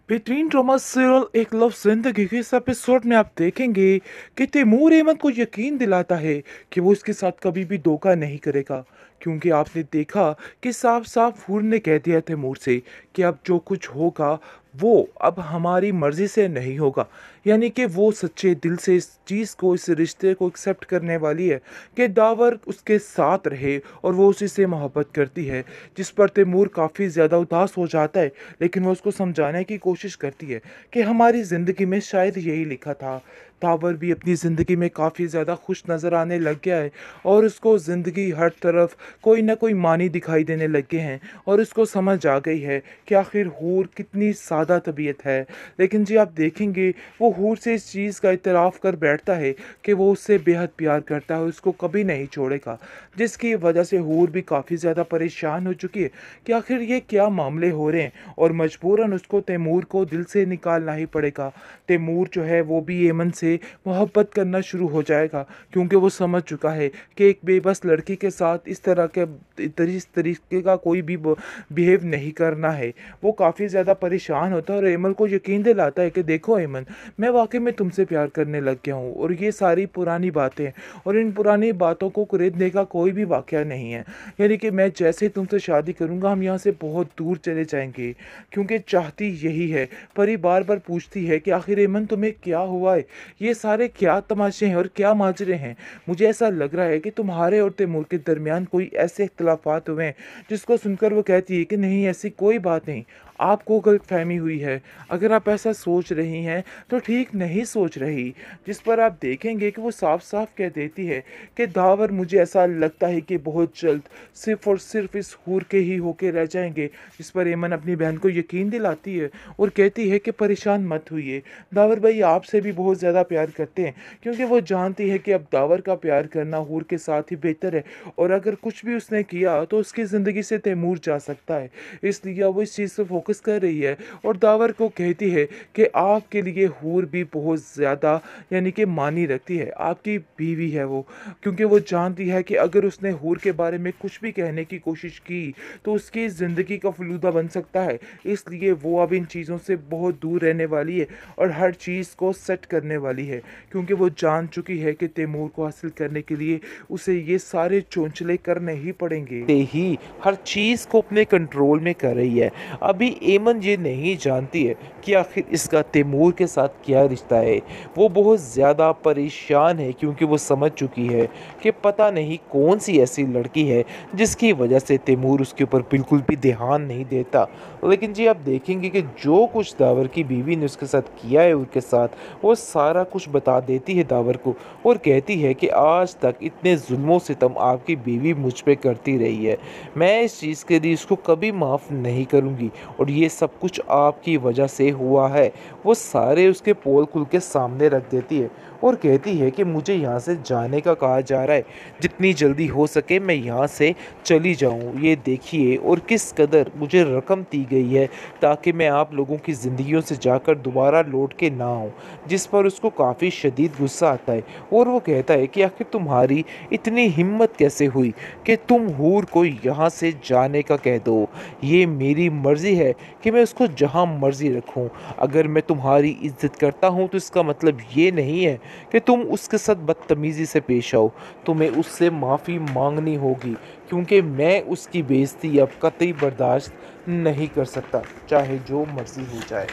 बेहतरीन drama serial एक love जिंदगी के इस एपिसोड में आप देखेंगे कि तैमूर अहमद को यकीन दिलाता है कि वो इसके साथ कभी भी धोखा नहीं करेगा। क्योंकि आपने देखा कि साफ साफ हूर ने कह दिया तैमूर से कि अब जो कुछ होगा वो अब हमारी मर्जी से नहीं होगा। यानी कि वो सच्चे दिल से इस चीज़ को, इस रिश्ते को एक्सेप्ट करने वाली है कि दावर उसके साथ रहे और वो उसी से मोहब्बत करती है। जिस पर तैमूर काफ़ी ज़्यादा उदास हो जाता है, लेकिन वो उसको समझाने की कोशिश करती है कि हमारी ज़िंदगी में शायद यही लिखा था। दावर भी अपनी ज़िंदगी में काफ़ी ज़्यादा खुश नज़र आने लग गया है और उसको ज़िंदगी हर तरफ कोई ना कोई मानी दिखाई देने लग गए हैं और उसको समझ आ गई है कि आखिर हूर कितनी सादा तबीयत है। लेकिन जी आप देखेंगे वो हूर से इस चीज़ का इतराफ़ कर बैठता है कि वो उससे बेहद प्यार करता है और उसको कभी नहीं छोड़ेगा। जिसकी वजह से हूर भी काफ़ी ज़्यादा परेशान हो चुकी है कि आखिर ये क्या मामले हो रहे हैं और मजबूरन उसको तैमूर को दिल से निकालना ही पड़ेगा। तैमूर जो है वो भी एमन से मोहब्बत करना शुरू हो जाएगा क्योंकि वो समझ चुका है कि एक बेबस लड़की के साथ इस तरह के इस तरीके का कोई भी बिहेव नहीं करना है। वो काफ़ी ज़्यादा परेशान होता है और एमन को यकीन दिलाता है कि देखो एमन, मैं वाकई में तुमसे प्यार करने लग गया हूँ और ये सारी पुरानी बातें हैं और इन पुरानी बातों को खरीदने का कोई भी वाक़या नहीं है। यानी कि मैं जैसे ही तुमसे शादी करूँगा हम यहाँ से बहुत दूर चले जाएंगे। क्योंकि चाहती यही है। परी बार बार पूछती है कि आखिर एमन तुम्हें क्या हुआ है, ये सारे क्या तमाशे हैं और क्या माजरे हैं। मुझे ऐसा लग रहा है कि तुम्हारे और तैमूर के दरमियान कोई ऐसे इख्तलाफात हुए हैं। जिसको सुनकर वो कहती है कि नहीं, ऐसी कोई बात नहीं, आपको गलतफहमी हुई है। अगर आप ऐसा सोच रही हैं तो ठीक नहीं सोच रही। जिस पर आप देखेंगे कि वो साफ साफ कह देती है कि दावर, मुझे ऐसा लगता है कि बहुत जल्द सिर्फ और सिर्फ इस हूर के ही होके रह जाएंगे। जिस पर एमन अपनी बहन को यकीन दिलाती है और कहती है कि परेशान मत होइए, दावर भाई आपसे भी बहुत ज़्यादा प्यार करते हैं। क्योंकि वो जानती है कि अब दावर का प्यार करना हूर के साथ ही बेहतर है और अगर कुछ भी उसने किया तो उसकी ज़िंदगी से तैमूर जा सकता है। इसलिए वो इस चीज़ पे फोकस कर रही है और दावर को कहती है कि आपके लिए हूर भी बहुत ज़्यादा यानी कि मानी रखती है, आपकी बीवी है वो। क्योंकि वो जानती है कि अगर उसने हूर के बारे में कुछ भी कहने की कोशिश की तो उसकी ज़िंदगी का फलूदा बन सकता है। इसलिए वो अब इन चीज़ों से बहुत दूर रहने वाली है और हर चीज़ को सेट करने वाली है। क्योंकि वो जान चुकी है कि तैमूर को हासिल करने के लिए उसे ये सारे चोंचले करने ही पड़ेंगे। ते ही हर चीज़ को अपने कंट्रोल में कर रही है। अभी एमन ये नहीं जानती है कि आखिर इसका तैमूर के साथ क्या रिश्ता है। वो बहुत ज़्यादा परेशान है क्योंकि वो समझ चुकी है कि पता नहीं कौन सी ऐसी लड़की है जिसकी वजह से तैमूर उसके ऊपर बिल्कुल भी ध्यान नहीं देता। लेकिन जी आप देखेंगे कि जो कुछ दावर की बीवी ने उसके साथ किया है उसके साथ, वो सारा कुछ बता देती है दावर को और कहती है कि आज तक इतने जुल्मों सितम आपकी बीवी मुझ पे करती रही है। मैं इस चीज़ के लिए इसको कभी माफ़ नहीं करूँगी और ये सब कुछ आपकी वजह से हुआ है। वो सारे उसके पोल खुल के सामने रख देती है और कहती है कि मुझे यहाँ से जाने का कहा जा रहा है, जितनी जल्दी हो सके मैं यहाँ से चली जाऊँ। ये देखिए और किस कदर मुझे रकम दी गई है ताकि मैं आप लोगों की ज़िंदगियों से जाकर दोबारा लौट के ना आऊँ। जिस पर उसको काफ़ी शदीद गुस्सा आता है और वो कहता है कि आखिर तुम्हारी इतनी हिम्मत कैसे हुई कि तुम हूर को यहाँ से जाने का कह दो। ये मेरी मर्ज़ी है कि मैं उसको जहाँ मर्ज़ी रखूँ। अगर मैं तुम्हारी इज़्ज़त करता हूँ तो इसका मतलब ये नहीं है कि तुम उसके साथ बदतमीज़ी से पेश आओ। तुम्हें उससे माफ़ी मांगनी होगी क्योंकि मैं उसकी बेइज्जती अब कतई बर्दाश्त नहीं कर सकता, चाहे जो मर्ज़ी हो जाए।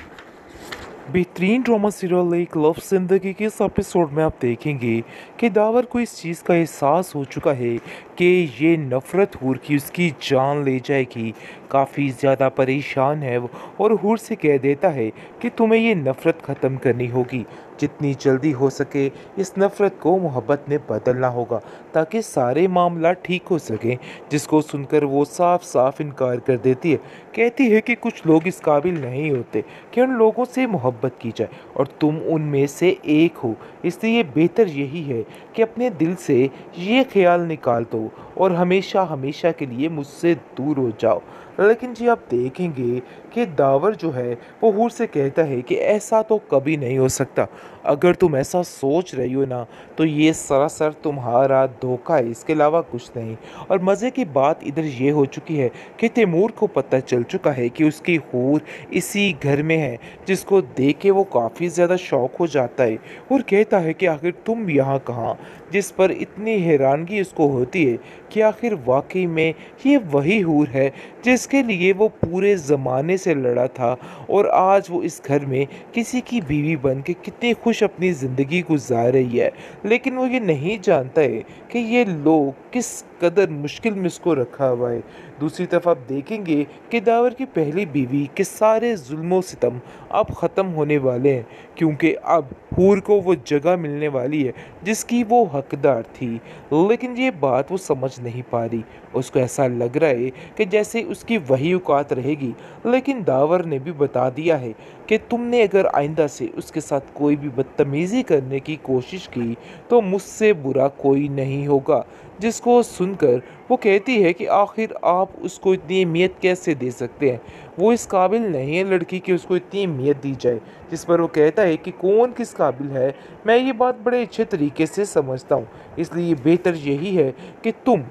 बेहतरीन ड्रामा सीरियल एक लव जिंदगी के इस एपिसोड में आप देखेंगे कि दावर को इस चीज़ का एहसास हो चुका है कि ये नफ़रत हूर की उसकी जान ले जाएगी। काफ़ी ज़्यादा परेशान है वो और हूर से कह देता है कि तुम्हें ये नफ़रत ख़त्म करनी होगी। जितनी जल्दी हो सके इस नफ़रत को मोहब्बत में बदलना होगा ताकि सारे मामला ठीक हो सकें। जिसको सुनकर वो साफ साफ इनकार कर देती है। कहती है कि कुछ लोग इस काबिल नहीं होते कि उन लोगों से मोहब्बत की जाए और तुम उनमें से एक हो। इसलिए बेहतर यही है कि अपने दिल से ये ख्याल निकाल दो और हमेशा हमेशा के लिए मुझसे दूर हो जाओ। लेकिन जी आप देखेंगे कि दावर जो है वो हूर से कहता है कि ऐसा तो कभी नहीं हो सकता। अगर तुम ऐसा सोच रही हो ना तो ये सरासर तुम्हारा धोखा है, इसके अलावा कुछ नहीं। और मज़े की बात इधर ये हो चुकी है कि तैमूर को पता चल चुका है कि उसकी हूर इसी घर में है, जिसको देख के वो काफ़ी ज़्यादा शौक हो जाता है और कहता है कि आखिर तुम यहाँ कहाँ। जिस पर इतनी हैरानगी उसको होती है कि आखिर वाकई में ये वही हूर है जिसके लिए वो पूरे ज़माने से लड़ा था और आज वो इस घर में किसी की बीवी बन के कितनी खुश अपनी ज़िंदगी गुजार रही है। लेकिन वो ये नहीं जानता है कि ये लोग किस कदर मुश्किल में उसको रखा हुआ है। दूसरी तरफ आप देखेंगे कि दावर की पहली बीवी के सारे जुल्म सितम अब ख़त्म होने वाले हैं, क्योंकि अब हूर को वो जगह मिलने वाली है जिसकी वो हकदार थी। लेकिन ये बात वो समझ नहीं पा रही। उसको ऐसा लग रहा है कि जैसे उसकी वही औकात रहेगी। लेकिन दावर ने भी बता दिया है कि तुमने अगर आइंदा से उसके साथ कोई भी बदतमीज़ी करने की कोशिश की तो मुझसे बुरा कोई नहीं होगा। जिसको सुनकर वो कहती है कि आखिर आप उसको इतनी अहमियत कैसे दे सकते हैं, वो इस काबिल नहीं है लड़की कि उसको इतनी अहमियत दी जाए। जिस पर वो कहता है कि कौन किस काबिल है, मैं ये बात बड़े अच्छे तरीके से समझता हूँ, इसलिए बेहतर यही है कि तुम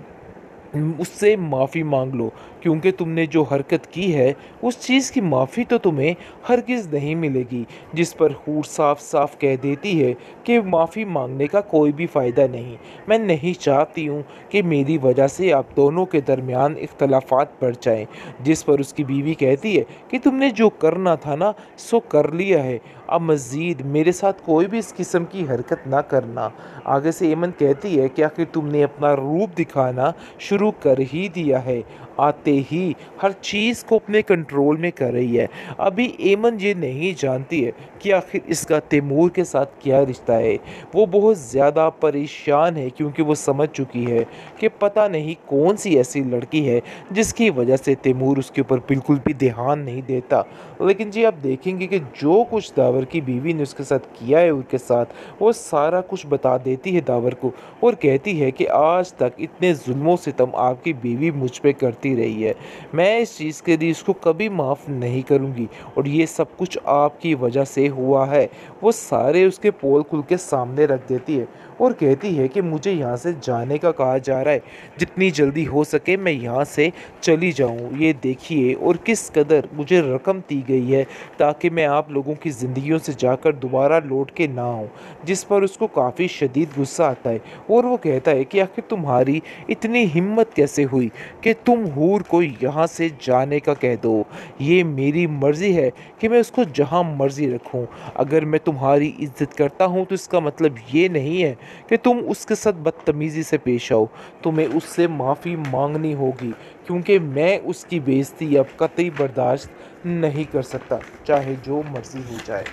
उससे माफ़ी मांग लो, क्योंकि तुमने जो हरकत की है उस चीज़ की माफ़ी तो तुम्हें हरगिज़ नहीं मिलेगी। जिस पर हूर साफ साफ कह देती है कि माफ़ी मांगने का कोई भी फ़ायदा नहीं। मैं नहीं चाहती हूँ कि मेरी वजह से आप दोनों के दरमियान इख्तलाफात बढ़ जाएं। जिस पर उसकी बीवी कहती है कि तुमने जो करना था ना सो कर लिया है, अब मज़ीद मेरे साथ कोई भी इस किस्म की हरकत ना करना। आगे से एमन कहती है कि आखिर तुमने अपना रूप दिखाना शुरू कर ही दिया है, आते ही हर चीज़ को अपने कंट्रोल में कर रही है। अभी एमन ये नहीं जानती है कि आखिर इसका तैमूर के साथ क्या रिश्ता है। वो बहुत ज़्यादा परेशान है क्योंकि वो समझ चुकी है कि पता नहीं कौन सी ऐसी लड़की है जिसकी वजह से तैमूर उसके ऊपर बिल्कुल भी ध्यान नहीं देता। लेकिन जी आप देखेंगे कि जो कुछ दावर की बीवी ने उसके साथ किया है उनके साथ, वो सारा कुछ बता देती है दावर को और कहती है कि आज तक इतने जुल्मों सितम आपकी बीवी मुझ पे करती रही है, मैं इस चीज़ के लिए इसको कभी माफ़ नहीं करूँगी और ये सब कुछ आपकी वजह से हुआ है। वो सारे उसके पोल खुल के सामने रख देती है और कहती है कि मुझे यहाँ से जाने का कहा जा रहा है, जितनी जल्दी हो सके मैं यहाँ से चली जाऊँ। ये देखिए और किस कदर मुझे रकम दी गई है ताकि मैं आप लोगों की ज़िंदगियों से जाकर दोबारा लौट के ना आऊँ। जिस पर उसको काफ़ी शदीद गुस्सा आता है और वो कहता है कि आखिर तुम्हारी इतनी हिम्मत कैसे हुई कि तुम हूर को यहाँ से जाने का कह दो। ये मेरी मर्ज़ी है कि मैं उसको जहाँ मर्ज़ी रखूँ। अगर मैं तुम्हारी इज़्ज़त करता हूँ तो इसका मतलब ये नहीं है कि तुम उसके साथ बदतमीज़ी से पेश आओ। तुम्हें उससे माफ़ी मांगनी होगी, क्योंकि मैं उसकी बेइज्जती अब कतई बर्दाश्त नहीं कर सकता, चाहे जो मर्ज़ी हो जाए।